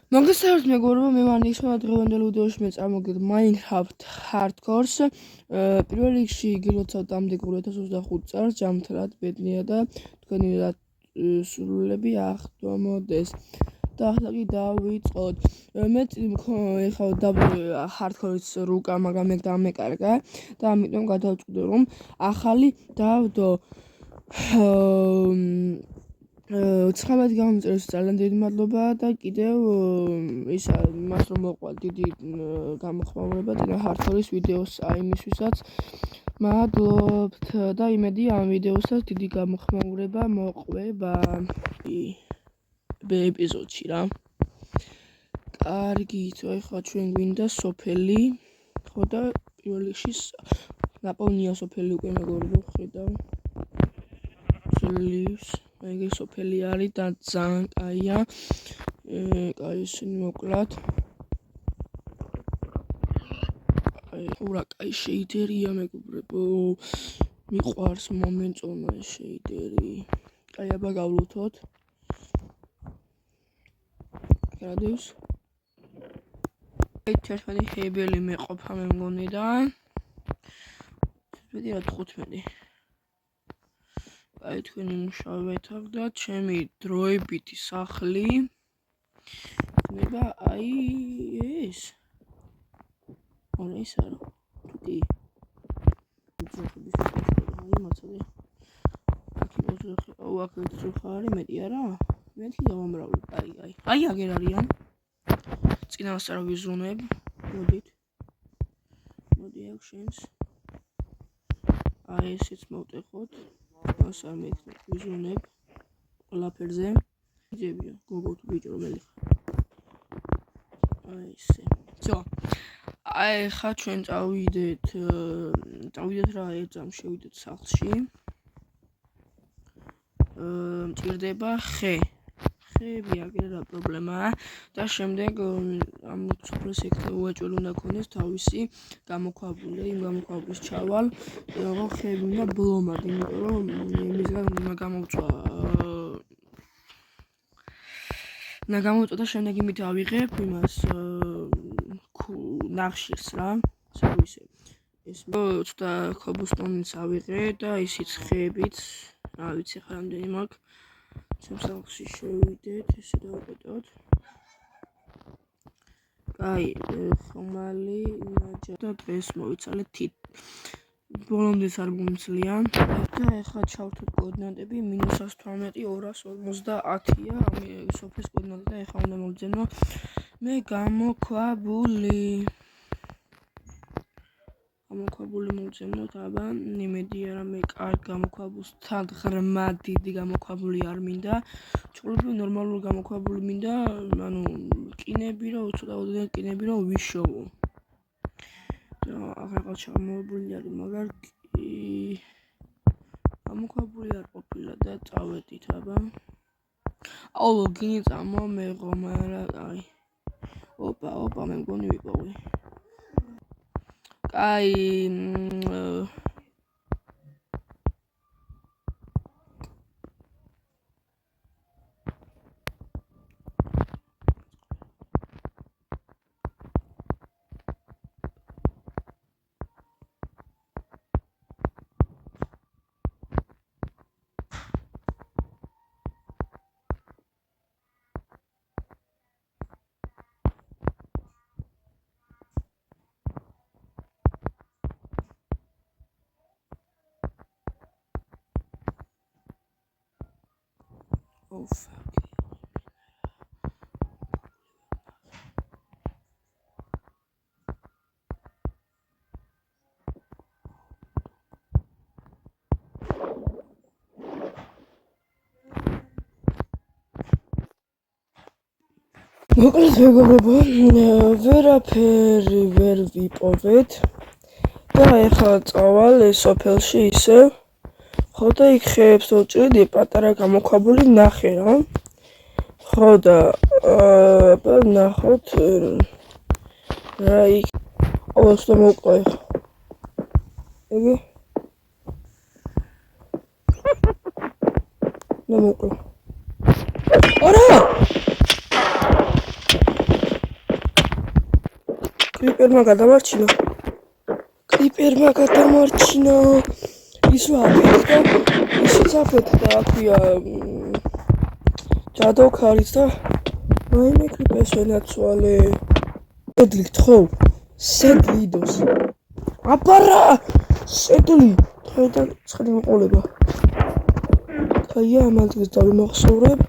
მოგესალმებით მეგობრებო, მე ვარ ნიქსმა და დღევანდელ ვიდეოში მე წარმოგიდგენთ Minecraft Hardcore-ს. პირველ რიგში გილოცავთ ამდენ 2025 წელს, ჯამთრად, ბედნია და თქვენი სულები აღდგომოდეს. და ახლა კი დავიწყოთ. მე ეხლა Hardcore-ის რუკა, მაგრამ მე დამეკარგა და ამიტომ გადავწყვიტე რომ ახალი დავდო. 19 გამომწერის ძალიან დიდი მადლობა და კიდევ ისა იმას რომ მოყვა დიდი გამოხმაურება წინა Hardcore-ის ვიდეოს იმისთვისაც მადლობთ და იმედია ამ ვიდეოსაც დიდი გამოხმაურება მოყვება ეპიზოდში რა. კარგით, ახლა ჩვენ გვინდა სოფელი, ხო და პირველ რიგში ნაპოვნია სოფელი უკვე მეგობრებო, ხედავ. ძლივს ეგ სოფელი არის და ძალიან კაია. კაი ისინი მოკლათ. ურა კაი შეიდერია მეგობრებო. მიყვარს მომენტონა შეიდერი. კაი აბა გავლუთოთ. გადავს. ერთმანეთი ჰეიბელი მეყოფა მე მგონი და 15. აი თქვენი მუშაობთ აქ და ჩემი დროებითი სახლი იქნება აი ეს. არა ის არა. თუკი ძროხების აი მაცადე. აქ ძროხა არის მეტი არა? მეთქი დავამრავლებ. აი აგერ არიან. წინასწარ ვიზუნებ. მოდი აქ შენს. აი ესეც მოვტეხოთ. მას არ მექნებ ვიზუნებ ყველაფერზე. იძებია გოგო თუ ბიჭო რომელი ხარ. აი ესე. ძო. აი ხა ჩვენ წავიდეთ რა ერთამ შევიდეთ სახლში. მჭირდება ხე. ხეები აგერ რა პრობლემაა და შემდეგ ამ სოფლის ექნა უაჭველი უნდა ქონდეს თავისი გამოქვაბული, იმ გამოქვაბულის ჩავალ. რა ხეები უნდა ბლომად, იმიტომ რომ იმისგან გამოვწვა და შემდეგ იმით ავიღებ იმას ნახშირს რა. სერვისე. ეს ცოტა ქობუსტონიც ავიღე და ისიც ხეებიც, რა ვიცი ხა რამდენი მაქვს. ჩემს სახლში შევიდეთ, ესე დავუკეტოთ. აი, ხომალი, ნაჯა და დღეს მოვიცალეთ თით. ბოლომდე არ მომძლია და ეხლა ჩავთვით კოორდინატები -112 250-ია სოფლის კოორდინატი და ეხლა უნდა მოვძენო მე გამოქვაბული მოვძენოთ. აბა იმედია რომ მე კარგ გამოქვაბულს თან ღრმა დიდი გამოქვაბული არ მინდა. ჩხუბი ნორმალური გამოქვაბული მინდა, ანუ კინები რა ცოტა ოდნავ კინები რა ვიშოვო. ახლა ჩამოებული არის, მაგრამ გამოქვაბული არ ყოფილა და წავედით აბა. აუ გინი წამომეღო, მაგრამ აი. ოპა, მე მგონი ვიპოვე. კაი მოკლედ მეგობრებო, ვერაფერი ვერ ვიპოვეთ და ეხლა წავალ სოფელში ისევ. ხო და იქ ხეებს ვჭრიდი, პატარა გამოქვაბული ნახე რა. ხო და ნახოთ რა იქ. ოსტო მოყვა ეხლა. იგი და მოყვა. არა! კრიპერმა გადამარჩინა ის ვაფეთდა ისიც აფეთდა აქვია ჯადოქარიც და მაინე კრიპერს ვენაცვალე სედლით ხო სედლიდოს აბარა სედლი დღეიდან ცხრი მოყოლება კაია ამ ადგილს დავიმახსოვრებ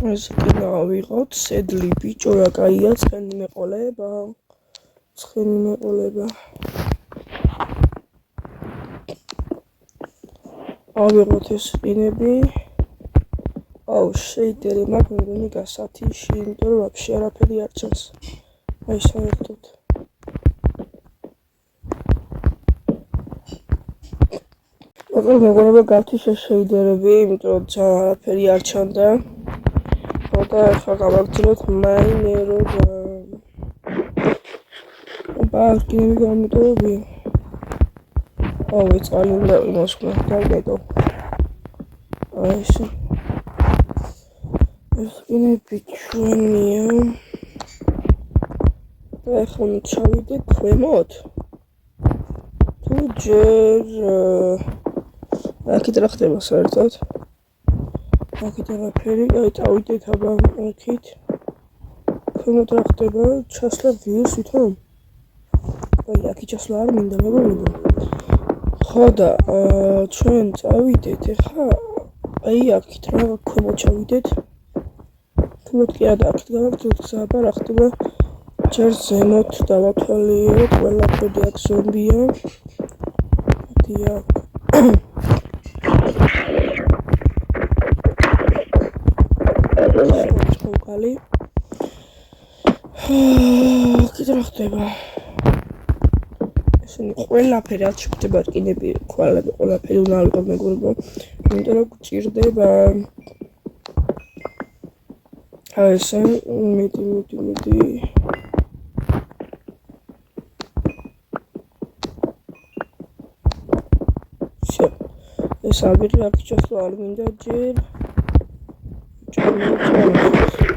ეს კიდე ავიღოთ სედლი ბიჭო რა კაია ცხენი მეყოლება ავიღოთ ეს ყინები აუ შეიდერე მაგრამ მეგონი გასათიში იმიტომ რომ ვაფშე არაფერი არ ჩანს აი საერთოდ მეგონება გავთიშე შეიდერები იმიტომ რომ ძალიან არაფერი არ ჩანდა ხო და ახლა გავაგრძელოთ მაინერობა ბარკინები გამიტოვებია აუ წყალი უნდა იმოსქნა დავგედო აი ესე ეს ყინები ჩვენია და ახლა ჩავიდეთ ქვემოთ თუ ჯერ აქეთ რა ხდება საერთოდ აქეთ არაფერი აი წავიდეთ აბა აქეთ ქვემოთ რა ხდება ჩასვლა ვირს ვითომ აი აქ ჩასვლა არ მინდა მეგობრებო ხო და ჩვენ წავიდეთ ახლა აი აქეთ რა ქვემოთ ჩავიდეთ ქვემოთ კი არა აქეთ გავაგრძელოთ გზა აბა რა ხდება ჯერ ზემოთ დავათვალიეროთ ყველაფერი აქ ზომბია დიახ კალი კიდე რა ხდება ესენი ყველაფერი არ ჩქდება რკინები ქვალები ყველაფერი უნდა ავიღოთ მეგობრებო იმიტომ რომ გჭირდება აი ესე მიდი ეს აგერი აქ ჩასვლა არ მინდა ჯერ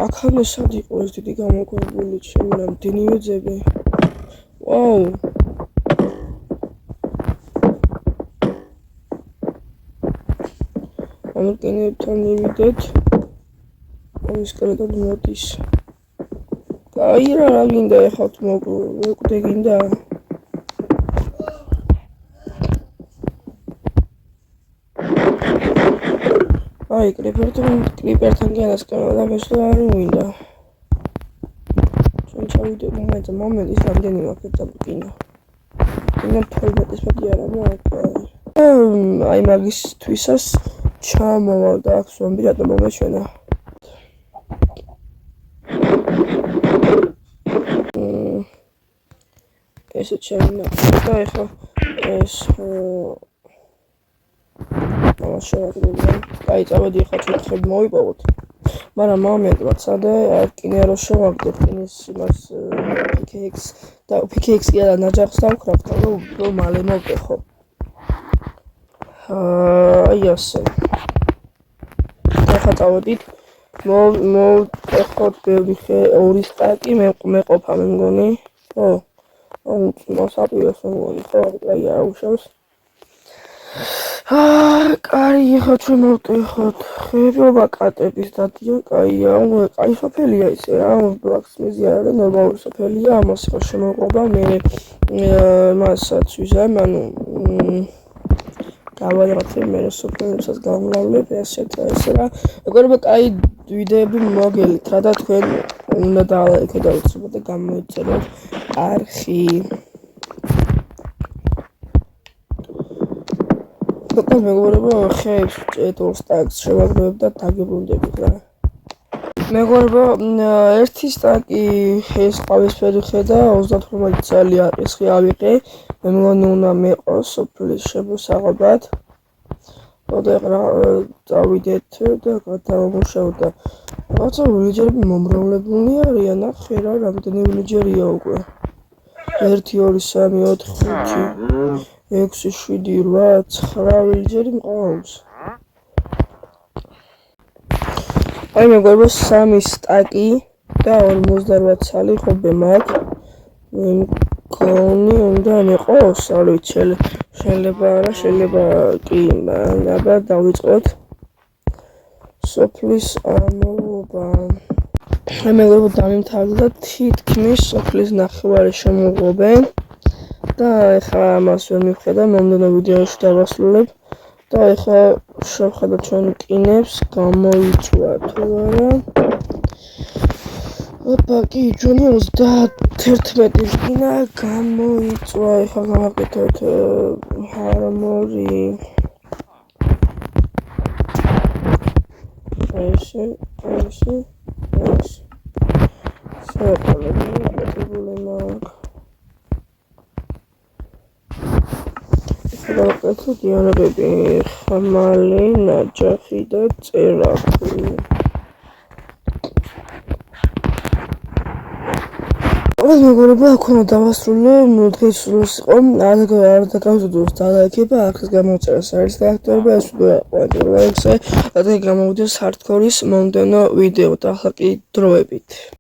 აქამდე სად იყო ეს დიდი გამოქვაბული ჩემი რამდენიმე ძები ვაუ ამ რკინებთან მივიდეთ ის კრედო მოდის კაი რა გინდა ეხლა მოკვდე გინდა აი კრიპერთან განასკრა და მესლა არ მინდა ჩვენ ჩავიდე მომენტ ის რამდენი მაქვს წაბკინა მე 12-ის მეტი არა მაქვს აი მაგისთვისაც ჩამოვალ და აქ ზომბი რატომ მომეჩვენა ესე ჩემი და ეხლა ეს შევაგდები. Კაი, წავედი ახლა ჩუქები მოვიპოვოთ. მაგრამ მომენტად სადე რკინე რო შევაგდებ რკინის იმას PKX და PKX კი არა ნაჯახს დავკრავთ, რომ მალე მოვკეხო. აი ასე. ახლა წავედით მოვკეხოთ ბევრი ორი სტაკი მეყოფა მე მგონი. ხო. მოსაპირეს მგონი, ხო, აი აუშავს. კაი, ხო ჩვენ მოვტეხოთ. ხეობა კატების დადია, კაია, კაი სოფელია ისე რა, ბლაქსმიზი არა, ნორმალური სოფელია, ამას ხო შემოყვება მე მასაც ვიზა, ანუ გავალღათე მე სოფელსაც გამავლებ ესე რა. ეგრევე კაი ვიდეოები მოგელით რა და თქვენ უნდა დაალაიქოთ და გამოიწეროთ არხი. Dokaz მეგობრებო, ხეებს ჭეთოს სტაკს შევაგროვებ და დაგებრუნდებით რა. მეგობრებო, ერთი სტაკი ეს ყავისფერი ხე და 38 წელი არის ხე ავიყე. მე მგონი უნდა მეყოს სოფლის შემოსაღებად. და რა წავიდეთ და გადავამუშავოთ და რაღაცა ვილეჯერები მომრავლებული არიან, ახე რა, რამდენი ვილეჯერია უკვე. 1 2 3 4 5 6 7 8 9 ვილეჯერი მყავს. აი მეგობრებო 3 სტაკი და 48 ცალი ხობე მაქვს. მგონი უნდა იყოს, არ ვიცი, შეიძლება არა, შეიძლება კი, აბა დავიწყოთ. სოფლის ამოვა. მეგობრებო, დამიმთავრდა თითქმის სოფლის ნახევარი შემოღობენ და ეხლა ამას ვერ მივხედა, მომდევნო ვიდეოში დავასრულებ და ეხლა შევხედოთ ჩვენ კინებს, გამოიწვა თუ არა. ოპა, კი, ჩვენი 31 კინა გამოიწვა, ეხლა გავაკეთოთ ჰარმორი. ესე. საკოლები მოკეთებული მაქვს. გავაკეთოთ იარაღები, ხმალი, ნაჯახი და წერაქვი. მეგობრებო, აქ უნდა დავასრულე, დღეს სულს იყო, არ დაგავდოთ და ლაიქება, ახლა გამოწერა საერთოდ აქტოება, ეს ვიდეო აყვანეთ ლაიქზე, და გამოვიდეს ჰარდკორის მომდევნო ვიდეო და ახლა კი დროებით.